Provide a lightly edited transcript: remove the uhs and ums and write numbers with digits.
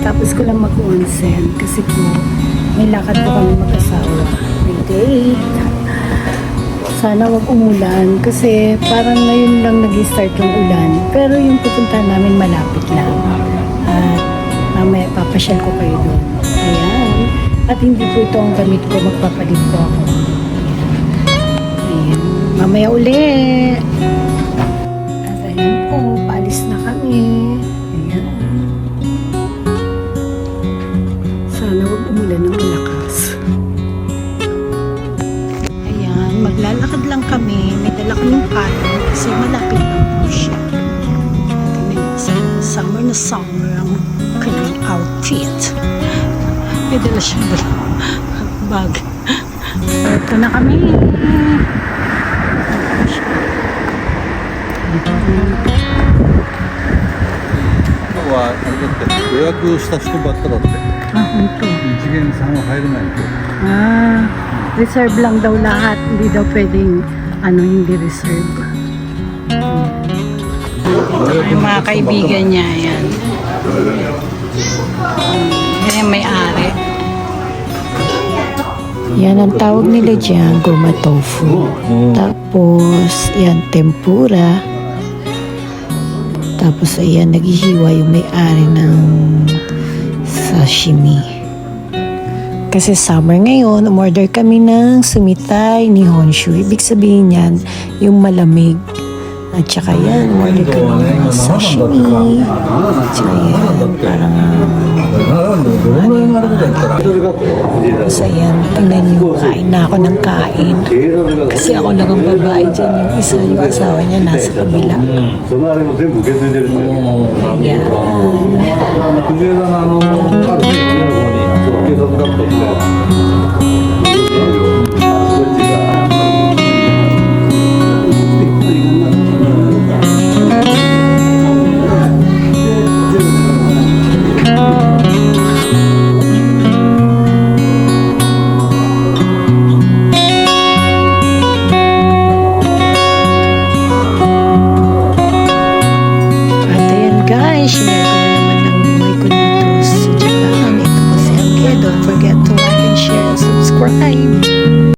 Kakatapos ko lang mag-onsen kasi po may lakad po kami mag-asawa. May date. Sana wag umulan kasi parang ngayon lang nag-start yung ulan. Pero yung pupuntahan namin malapit lang. At mamaya papasyal ko kayo doon. Ayan. At hindi po ito ang gamit ko. Magpapalit po ako. Ayan. Mamaya ulit. At ayan po. Paalis na kami. Ayan. Sana wag umulan ng malakas. Ayan. Maglalakad lang kami. May dala kaming paddle kasi malapit lang po siya. Summer na summer ang kanyang outfit. May dala siyang bag. Ito na kami.本当。Reserve lang daw lahat. Hindi daw pwedeng hindi reserve. Yung mga kaibigan niya, yan. Yan yung may-ari. Yan ang tawag nila dyan, goma tofu. Tapos, yan, tempura. Tapos, ayan, naghihiwa yung may-ari ng sashimi. Kasi summer ngayon, umorder kami ng sumitay ni Honshu. Ibig sabihin yan, yung malamig. At saka yan, umorder kami ng sashimi. At saka yan, parang so yan, tingnan niyo, kain na ako ng kain. Kasi ako lang ang babae dyan. Yung isa, yung asawa niya nasa kabila. Ayan.